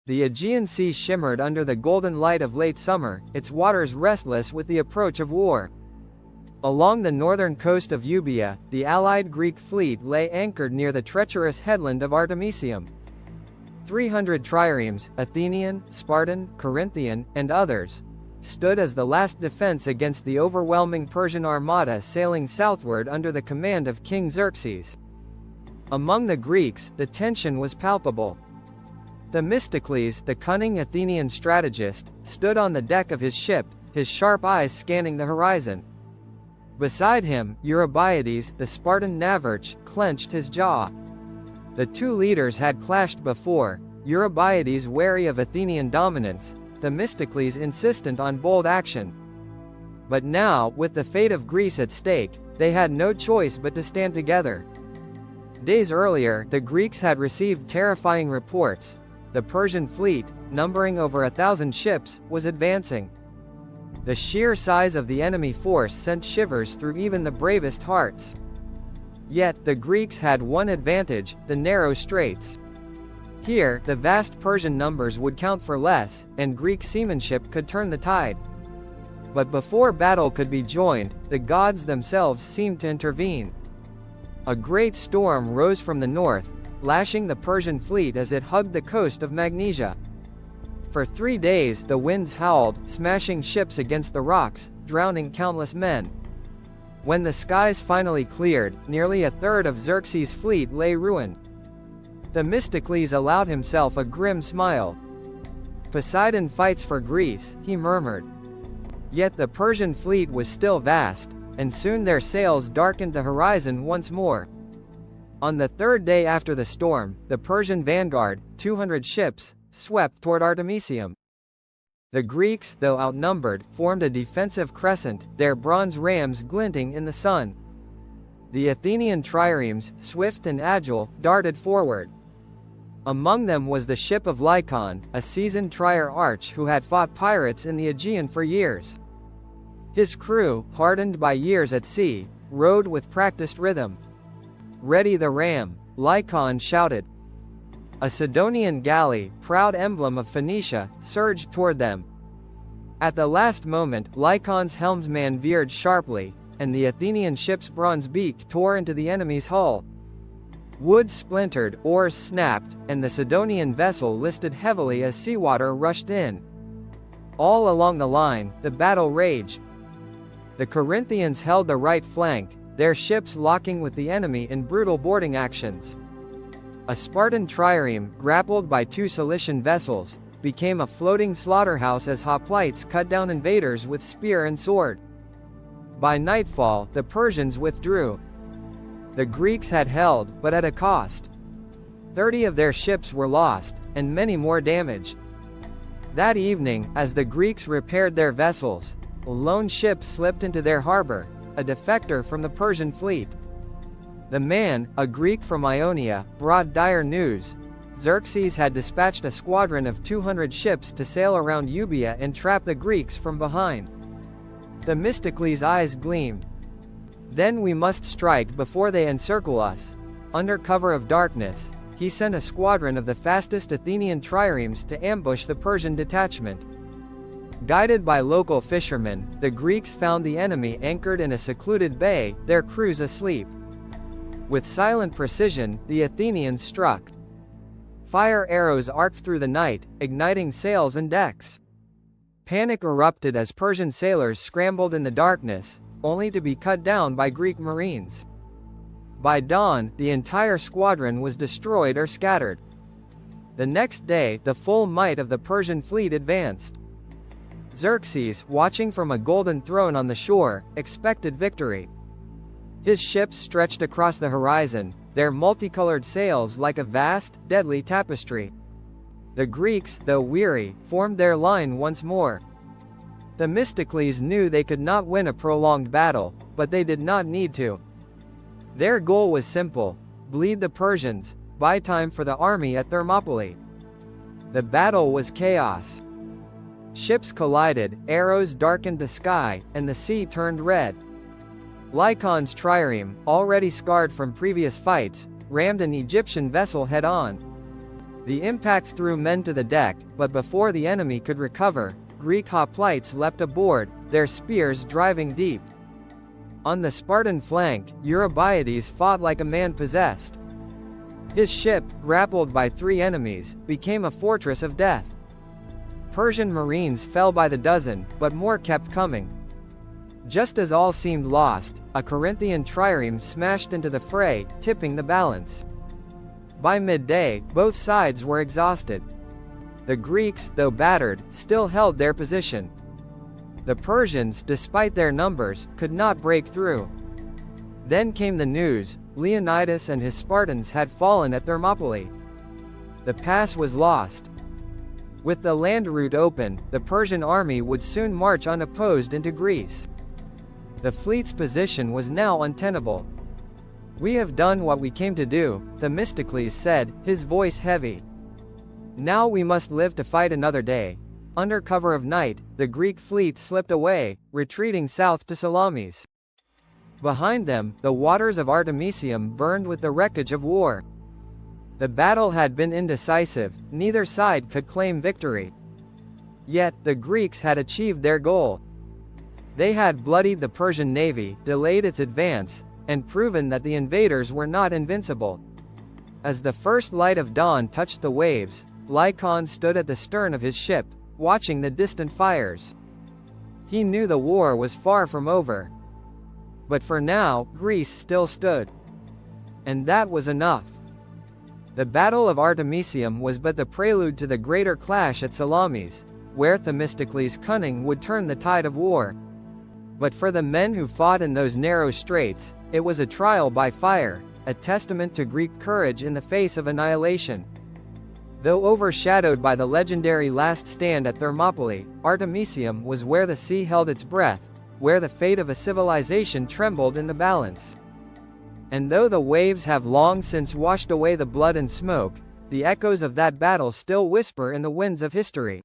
The Aegean Sea shimmered under the golden light of late summer, its waters restless with the approach of war. Along the northern coast of Euboea, the allied Greek fleet lay anchored near the treacherous headland of Artemisium. 300 triremes, Athenian, Spartan, Corinthian, and others, stood as the last defense against the overwhelming Persian armada sailing southward under the command of King Xerxes. Among the Greeks, the tension was palpable. Themistocles, the cunning Athenian strategist, stood on the deck of his ship, his sharp eyes scanning the horizon. Beside him, Euboea, the Spartan navarch, clenched his jaw. The two leaders had clashed before, Euboea wary of Athenian dominance, Themistocles insistent on bold action. But now, with the fate of Greece at stake, they had no choice but to stand together. Days earlier, the Greeks had received terrifying reports. The Persian fleet, numbering over 1,000 ships, was advancing. The sheer size of the enemy force sent shivers through even the bravest hearts. Yet, the Greeks had one advantage: the narrow straits. Here, the vast Persian numbers would count for less, and Greek seamanship could turn the tide. But before battle could be joined, the gods themselves seemed to intervene. A great storm rose from the north, lashing the Persian fleet as it hugged the coast of Magnesia. For 3 days the winds howled, smashing ships against the rocks, drowning countless men. When the skies finally cleared, nearly a third of Xerxes' fleet lay ruined. Themistocles allowed himself a grim smile. "Poseidon fights for Greece," he murmured. Yet the Persian fleet was still vast, and soon their sails darkened the horizon once more. On the third day after the storm, the Persian vanguard, 200 ships, swept toward Artemisium. The Greeks, though outnumbered, formed a defensive crescent, their bronze rams glinting in the sun. The Athenian triremes, swift and agile, darted forward. Among them was the ship of Lycon, a seasoned trier arch who had fought pirates in the Aegean for years. His crew, hardened by years at sea, rowed with practiced rhythm. "Ready the ram," Lycon shouted. A Sidonian galley, proud emblem of Phoenicia, surged toward them. At the last moment, Lycon's helmsman veered sharply, and the Athenian ship's bronze beak tore into the enemy's hull. Wood splintered, oars snapped, and the Sidonian vessel listed heavily as seawater rushed in. All along the line, the battle raged. The Corinthians held the right flank, their ships locking with the enemy in brutal boarding actions. A Spartan trireme, grappled by 2 Cilician vessels, became a floating slaughterhouse as hoplites cut down invaders with spear and sword. By nightfall, the Persians withdrew. The Greeks had held, but at a cost. 30 of their ships were lost, and many more damaged. That evening, as the Greeks repaired their vessels, a lone ship slipped into their harbor, a defector from the Persian fleet. The man, a Greek from Ionia, brought dire news. Xerxes had dispatched a squadron of 200 ships to sail around Euboea and trap the Greeks from behind. Themistocles' eyes gleamed. "Then we must strike before they encircle us." Under cover of darkness, he sent a squadron of the fastest Athenian triremes to ambush the Persian detachment. Guided by local fishermen, the Greeks found the enemy anchored in a secluded bay, their crews asleep. With silent precision, the Athenians struck. Fire arrows arced through the night, igniting sails and decks. Panic erupted as Persian sailors scrambled in the darkness, only to be cut down by Greek marines. By dawn, the entire squadron was destroyed or scattered. The next day, the full might of the Persian fleet advanced. Xerxes, watching from a golden throne on the shore, expected victory. His ships stretched across the horizon, their multicolored sails like a vast, deadly tapestry. The Greeks, though weary, formed their line once more. Themistocles knew they could not win a prolonged battle, but they did not need to. Their goal was simple: bleed the Persians, buy time for the army at Thermopylae. The battle was chaos. Ships collided, arrows darkened the sky, and the sea turned red. Lycon's trireme, already scarred from previous fights, rammed an Egyptian vessel head-on. The impact threw men to the deck, but before the enemy could recover, Greek hoplites leapt aboard, their spears driving deep. On the Spartan flank, Euboea fought like a man possessed. His ship, grappled by 3 enemies, became a fortress of death. Persian marines fell by the dozen, but more kept coming. Just as all seemed lost, a Corinthian trireme smashed into the fray, tipping the balance. By midday, both sides were exhausted. The Greeks, though battered, still held their position. The Persians, despite their numbers, could not break through. Then came the news: Leonidas and his Spartans had fallen at Thermopylae. The pass was lost. With the land route open, the Persian army would soon march unopposed into Greece. The fleet's position was now untenable. "We have done what we came to do," Themistocles said, his voice heavy. "Now we must live to fight another day." Under cover of night, the Greek fleet slipped away, retreating south to Salamis. Behind them, the waters of Artemisium burned with the wreckage of war. The battle had been indecisive, neither side could claim victory. Yet, the Greeks had achieved their goal. They had bloodied the Persian navy, delayed its advance, and proven that the invaders were not invincible. As the first light of dawn touched the waves, Lycon stood at the stern of his ship, watching the distant fires. He knew the war was far from over. But for now, Greece still stood. And that was enough. The Battle of Artemisium was but the prelude to the greater clash at Salamis, where Themistocles' cunning would turn the tide of war. But for the men who fought in those narrow straits, it was a trial by fire, a testament to Greek courage in the face of annihilation. Though overshadowed by the legendary last stand at Thermopylae, Artemisium was where the sea held its breath, where the fate of a civilization trembled in the balance. And though the waves have long since washed away the blood and smoke, the echoes of that battle still whisper in the winds of history.